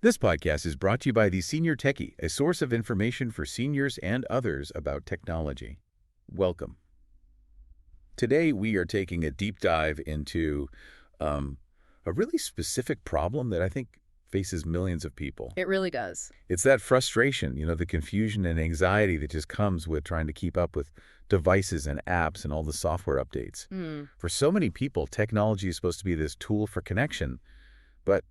This podcast is brought to you by TheSeniorTechie, a source of information for seniors and others about technology. Welcome. Today, we are taking a deep dive into a really specific problem that I think faces millions of people. It really does. It's that frustration, the confusion and anxiety that just comes with trying to keep up with devices and apps and all the software updates. For so many people, technology is supposed to be this tool for connection, but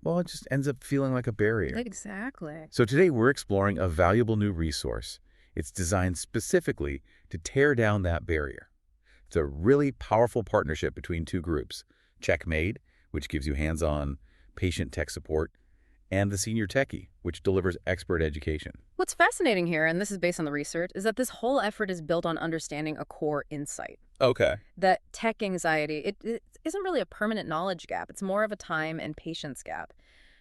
it just ends up feeling like a barrier. Exactly. So today we're exploring a valuable new resource. It's designed specifically to tear down that barrier. It's a really powerful partnership between two groups, Tech Maid, which gives you hands-on patient tech support, and TheSeniorTechie, which delivers expert education. What's fascinating here, and this is based on the research, is that this whole effort is built on understanding a core insight. Okay. That tech anxiety, it isn't really a permanent knowledge gap. It's more of a time and patience gap.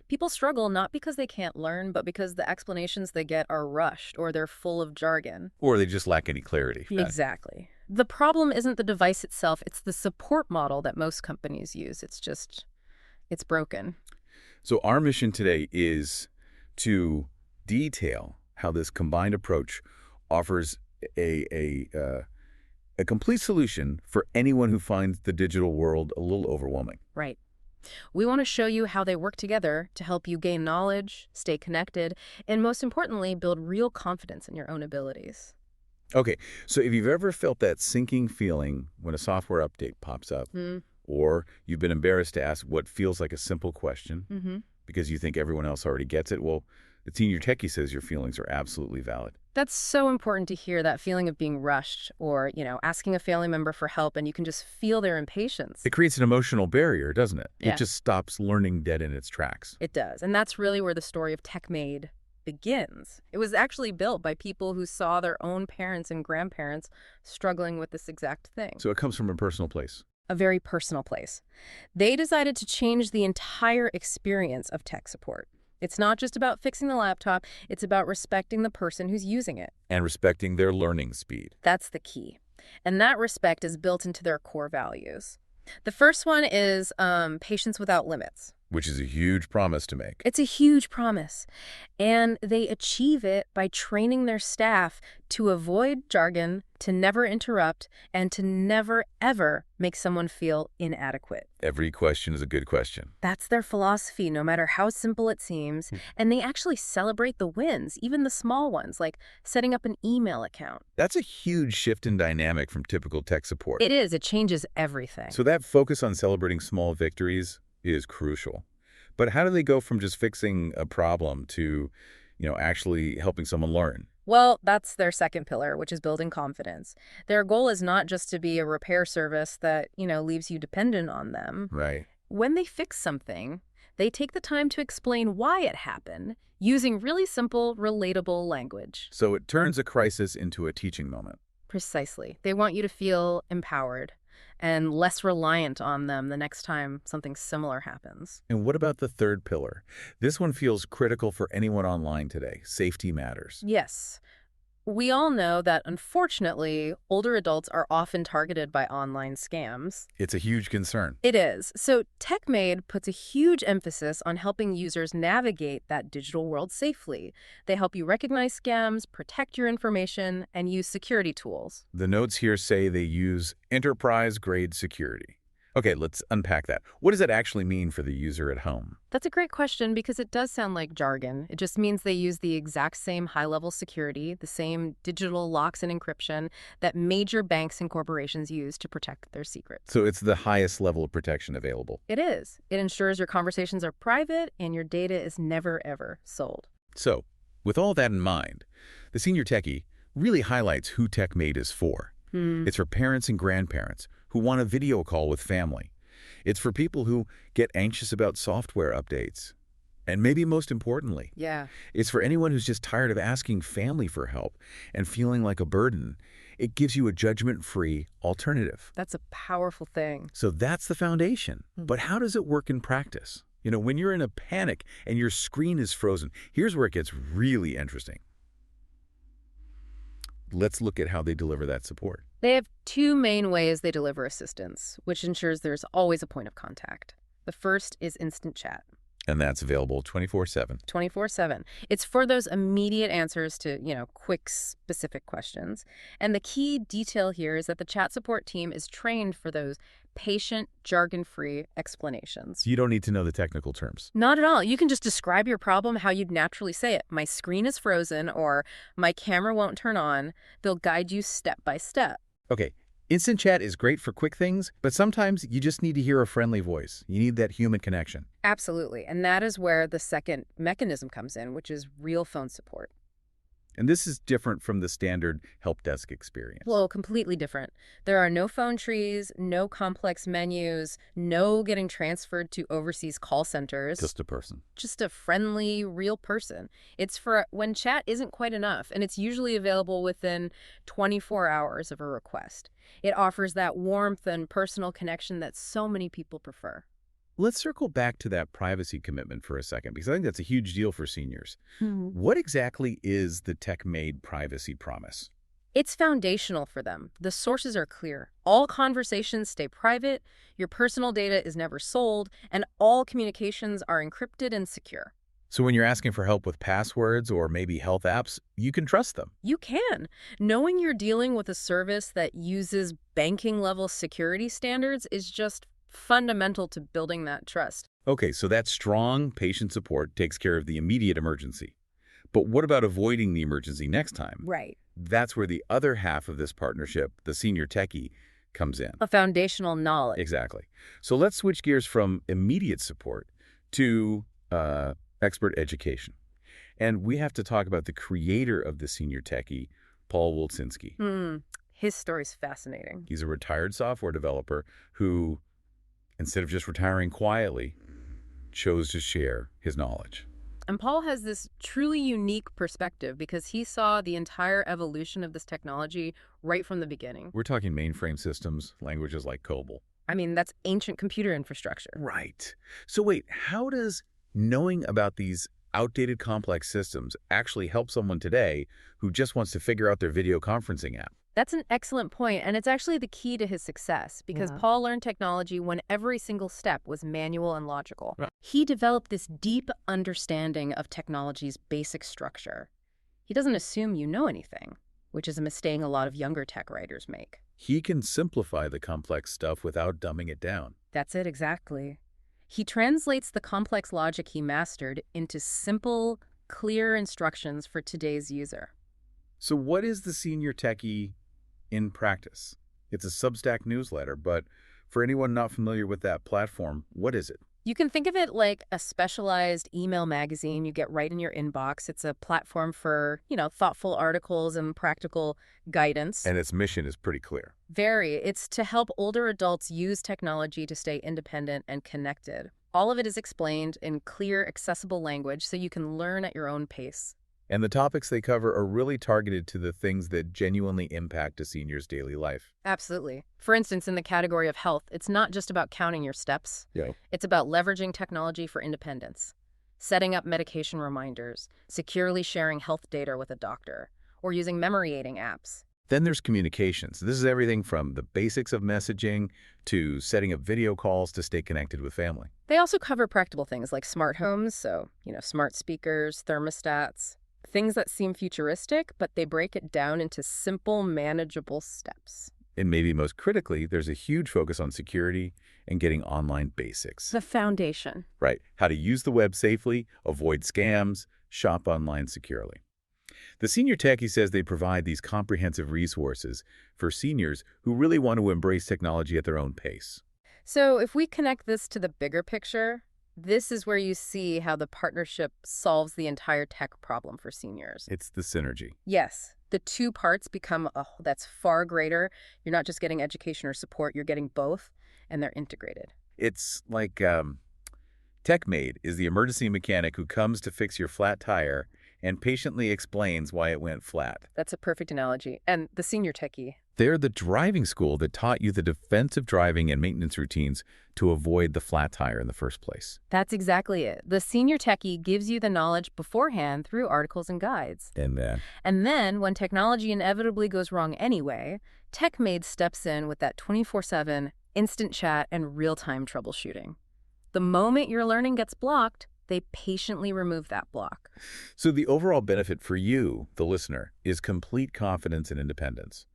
People struggle not because they can't learn, but because the explanations they get are rushed or they're full of jargon. Or they just lack any clarity. Exactly. The problem isn't the device itself, it's the support model that most companies use. It's broken. So our mission today is to detail how this combined approach offers a complete solution for anyone who finds the digital world a little overwhelming. Right. We want to show you how they work together to help you gain knowledge, stay connected, and most importantly, build real confidence in your own abilities. Okay, so if you've ever felt that sinking feeling when a software update pops up, or you've been embarrassed to ask what feels like a simple question because you think everyone else already gets it, well, the TheSeniorTechie says your feelings are absolutely valid. That's so important to hear, that feeling of being rushed or, asking a family member for help, and you can just feel their impatience. It creates an emotional barrier, doesn't it? Yeah. It just stops learning dead in its tracks. It does, and that's really where the story of Tech Maid begins. It was actually built by people who saw their own parents and grandparents struggling with this exact thing. So it comes from a personal place. A very personal place. They decided to change the entire experience of tech support. It's not just about fixing the laptop, it's about respecting the person who's using it. And respecting their learning speed. That's the key. And that respect is built into their core values. The first one is patience without limits. Which is a huge promise to make. It's a huge promise. And they achieve it by training their staff to avoid jargon, to never interrupt, and to never, ever make someone feel inadequate. Every question is a good question. That's their philosophy, no matter how simple it seems. And they actually celebrate the wins, even the small ones, like setting up an email account. That's a huge shift in dynamic from typical tech support. It is. It changes everything. So that focus on celebrating small victories is crucial. But how do they go from just fixing a problem to, actually helping someone learn? Well, that's their second pillar, which is building confidence. Their goal is not just to be a repair service that, leaves you dependent on them. Right. When they fix something, they take the time to explain why it happened using really simple, relatable language. So it turns a crisis into a teaching moment. Precisely. They want you to feel empowered and less reliant on them the next time something similar happens. And what about the third pillar? This one feels critical for anyone online today. Safety matters. Yes. We all know that, unfortunately, older adults are often targeted by online scams. It's a huge concern. It is. So Tech Maid puts a huge emphasis on helping users navigate that digital world safely. They help you recognize scams, protect your information, and use security tools. The notes here say they use enterprise-grade security. Okay, let's unpack that. What does that actually mean for the user at home? That's a great question because it does sound like jargon. It just means they use the exact same high-level security, the same digital locks and encryption that major banks and corporations use to protect their secrets. So it's the highest level of protection available. It is. It ensures your conversations are private and your data is never, ever sold. So, with all that in mind, TheSeniorTechie really highlights who Tech Maid is for. It's for parents and grandparents who want a video call with family. It's for people who get anxious about software updates. And maybe most importantly, it's for anyone who's just tired of asking family for help and feeling like a burden. It gives you a judgment-free alternative. That's a powerful thing. So that's the foundation. But how does it work in practice? When you're in a panic and your screen is frozen, here's where it gets really interesting. Let's look at how they deliver that support. They have two main ways they deliver assistance, which ensures there's always a point of contact. The first is instant chat. And that's available 24/7. 24/7. It's for those immediate answers to, quick, specific questions. And the key detail here is that the chat support team is trained for those patient, jargon-free explanations. So you don't need to know the technical terms. Not at all. You can just describe your problem how you'd naturally say it. My screen is frozen, or my camera won't turn on. They'll guide you step by step. Okay, instant chat is great for quick things, but sometimes you just need to hear a friendly voice. You need that human connection. Absolutely. And that is where the second mechanism comes in, which is real phone support. And this is different from the standard help desk experience. Well, completely different. There are no phone trees, no complex menus, no getting transferred to overseas call centers. Just a person. Just a friendly, real person. It's for when chat isn't quite enough, and it's usually available within 24 hours of a request. It offers that warmth and personal connection that so many people prefer. Let's circle back to that privacy commitment for a second, because I think that's a huge deal for seniors. What exactly is the Tech Maid privacy promise? It's foundational for them. The sources are clear. All conversations stay private, your personal data is never sold, and all communications are encrypted and secure. So when you're asking for help with passwords or maybe health apps, you can trust them. You can. Knowing you're dealing with a service that uses banking-level security standards is just fundamental to building that trust. Okay, so that strong patient support takes care of the immediate emergency. But what about avoiding the emergency next time? Right. That's where the other half of this partnership, the Senior Techie, comes in. A foundational knowledge. Exactly. So let's switch gears from immediate support to expert education. And we have to talk about the creator of the Senior Techie, Paul Wilczynski. His story's fascinating. He's a retired software developer who, instead of just retiring quietly, chose to share his knowledge. And Paul has this truly unique perspective because he saw the entire evolution of this technology right from the beginning. We're talking mainframe systems, languages like COBOL. I mean, that's ancient computer infrastructure. Right. So wait, how does knowing about these outdated complex systems actually help someone today who just wants to figure out their video conferencing app? That's an excellent point, and it's actually the key to his success because Paul learned technology when every single step was manual and logical. Right. He developed this deep understanding of technology's basic structure. He doesn't assume you know anything, which is a mistake a lot of younger tech writers make. He can simplify the complex stuff without dumbing it down. That's it, exactly. He translates the complex logic he mastered into simple, clear instructions for today's user. So what is the Senior Techie in practice? It's a Substack newsletter, but for anyone not familiar with that platform, what is it? You can think of it like a specialized email magazine you get right in your inbox. It's a platform for, thoughtful articles and practical guidance. And its mission is pretty clear. Very. It's to help older adults use technology to stay independent and connected. All of it is explained in clear, accessible language so you can learn at your own pace. And the topics they cover are really targeted to the things that genuinely impact a senior's daily life. Absolutely. For instance, in the category of health, it's not just about counting your steps. Yeah. It's about leveraging technology for independence, setting up medication reminders, securely sharing health data with a doctor, or using memory aiding apps. Then there's communications. This is everything from the basics of messaging to setting up video calls to stay connected with family. They also cover practical things like smart homes, so, smart speakers, thermostats. Things that seem futuristic, but they break it down into simple, manageable steps. And maybe most critically, there's a huge focus on security and getting online basics. The foundation. Right. How to use the web safely, avoid scams, shop online securely. The Senior Techie says they provide these comprehensive resources for seniors who really want to embrace technology at their own pace. So if we connect this to the bigger picture, this is where you see how the partnership solves the entire tech problem for seniors. It's the synergy. Yes. The two parts become a whole that's far greater. You're not just getting education or support, you're getting both, and they're integrated. It's like Tech Maid is the emergency mechanic who comes to fix your flat tire and patiently explains why it went flat. That's a perfect analogy. And the Senior Techie. They're the driving school that taught you the defensive driving and maintenance routines to avoid the flat tire in the first place. That's exactly it. The Senior Techie gives you the knowledge beforehand through articles and guides. And then, when technology inevitably goes wrong anyway, Tech Maid steps in with that 24/7 instant chat and real-time troubleshooting. The moment your learning gets blocked, They patiently remove that block. So the overall benefit for you, the listener, is complete confidence and independence.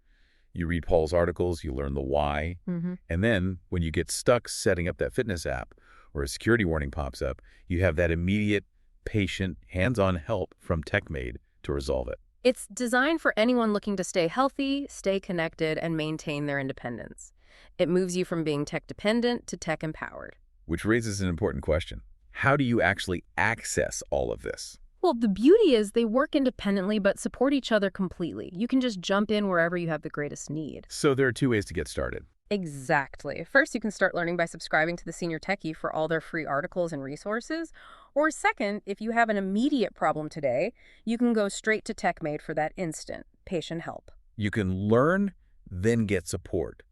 You read Paul's articles, you learn the why, and then when you get stuck setting up that fitness app or a security warning pops up, you have that immediate, patient, hands-on help from TechMaid to resolve it. It's designed for anyone looking to stay healthy, stay connected, and maintain their independence. It moves you from being tech-dependent to tech-empowered. Which raises an important question. How do you actually access all of this? Well, the beauty is they work independently but support each other completely. You can just jump in wherever you have the greatest need. So there are two ways to get started. Exactly. First, you can start learning by subscribing to The Senior Techie for all their free articles and resources. Or second, if you have an immediate problem today, you can go straight to TechMaid for that instant, patient help. You can learn, then get support,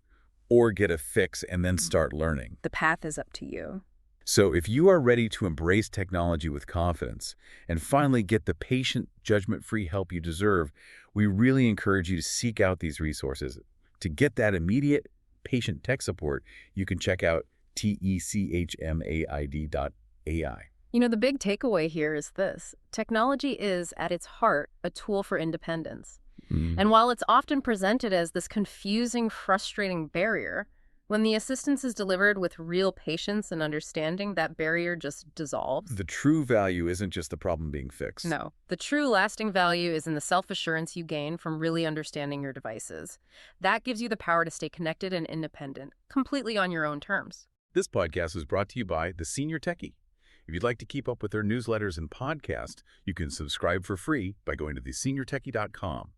or get a fix and then start learning. The path is up to you. So if you are ready to embrace technology with confidence and finally get the patient, judgment-free help you deserve, we really encourage you to seek out these resources. To get that immediate patient tech support, you can check out TheSeniorTechie.ai. You know, the big takeaway here is this. Technology is, at its heart, a tool for independence. And while it's often presented as this confusing, frustrating barrier, when the assistance is delivered with real patience and understanding, that barrier just dissolves. The true value isn't just the problem being fixed. No. The true lasting value is in the self-assurance you gain from really understanding your devices. That gives you the power to stay connected and independent, completely on your own terms. This podcast is brought to you by The Senior Techie. If you'd like to keep up with their newsletters and podcast, you can subscribe for free by going to theseniortechie.com.